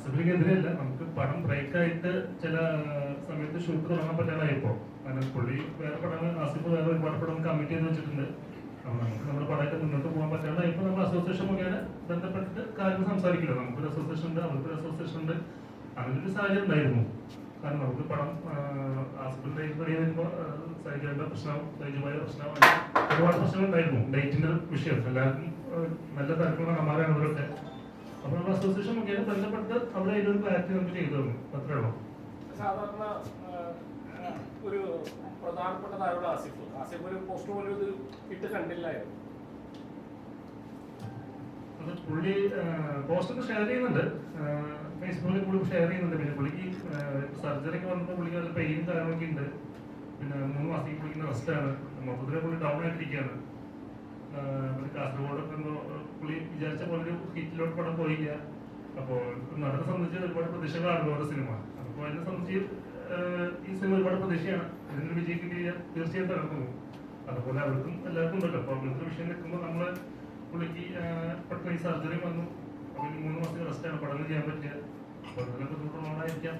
ആസിഫിനെതിരെയല്ല, നമുക്ക് പടം ബ്രേക്കായിട്ട് ചില സമയത്ത് ഷൂട്ട് തുടങ്ങാൻ പറ്റാതായപ്പോ, കാരണം പുള്ളി വേറെ പടം, ആസിഫ് വേറെ ഒരുപാട് പടം കമ്മിറ്റ് ചെയ്ത് വെച്ചിട്ടുണ്ട്. അപ്പൊ നമുക്ക് നമ്മുടെ പടമായിട്ട് മുന്നോട്ട് പോകാൻ പറ്റാതായപ്പോ നമ്മൾ അസോസിയേഷൻ മുഖേന ബന്ധപ്പെട്ടിട്ട് കാര്യങ്ങൾ സംസാരിക്കില്ല. നമുക്കൊരു അസോസിയേഷൻ ഉണ്ട്, അവർക്കൊരു അസോസിയേഷൻ ഉണ്ട്. അങ്ങനെ ഒരു സാഹചര്യം ഉണ്ടായിരുന്നു. കാരണം നമുക്ക് പടം ആസിഫിന്റെ വരുമ്പോൾ സൈജുവിന്റെ പ്രശ്നം, സൈജുമായ പ്രശ്നം, ഒരുപാട് പ്രശ്നങ്ങൾ ഉണ്ടായിരുന്നു. ഡേറ്റിന്റെ വിഷയം എല്ലാവർക്കും നല്ല തിരക്കുള്ള നടന്മാരാണ് അവരൊക്കെ. അപ്പൊ നമ്മൾ അസോസിയേഷൻ മുഖേന ബന്ധപ്പെട്ട് അവിടെ അതിലൊരു ക്ലാരിറ്റി നമുക്ക് ചെയ്തു തന്നു. അത്രേ ഉള്ളൂ. സാധാരണ ഒരു പ്രധാനപ്പെട്ട താരമുള്ള ആസിഫ് ഒരു പോസ്റ്റ് പോലും ഇത് ഇട്ട് കണ്ടില്ലായിരുന്നു. അത് പുള്ളി പോസ്റ്റൊക്കെ ഷെയർ ചെയ്യുന്നുണ്ട്, ഫേസ്ബുക്കിൽ കൂടി ഷെയർ ചെയ്യുന്നുണ്ട്. പിന്നെ പുള്ളിക്ക് സർജറിക്ക് വന്നപ്പോൾ പുള്ളിക്ക് നല്ല പെയിൻ കാര്യങ്ങളൊക്കെ ഉണ്ട്. പിന്നെ 3 മാസത്തേക്ക് പുള്ളിക്കുന്ന റെസ്റ്റാണ്. മൊത്തത്തിലെ പുള്ളി ഡൗൺ ആയിട്ടിരിക്കുകയാണ്. കാസർഗോഡൊക്കെ എന്തോ പുള്ളി വിചാരിച്ച പോലെ ഒരു ഹിറ്റിലോട്ട് പടം പോയില്ല. അപ്പോൾ നടനെ സംബന്ധിച്ച് ഒരുപാട് പ്രതീക്ഷകളാണ് ഓരോ സിനിമ. അപ്പോൾ അതിനെ സംബന്ധിച്ച് ഈ സിനിമ ഒരുപാട് പ്രതീക്ഷയാണ്. ഇതിനൊരു വിജയിക്കുക തീർച്ചയായിട്ടും നടക്കുന്നു. അതുപോലെ അവർക്കും എല്ലാവർക്കും ഉണ്ടല്ലോ. അപ്പോൾ അങ്ങനത്തെ വിഷയം നിൽക്കുമ്പോൾ നമ്മള് പുള്ളിക്ക് പെട്ടെന്ന് ഈ സർജറി വന്നു. അപ്പോൾ 3 മാസത്തേക്ക് റെസ്റ്റാണ്, പഠനം ചെയ്യാൻ പറ്റില്ല. അപ്പോൾ അതിനെ ബുദ്ധിമുട്ടുള്ളതായിരിക്കാം.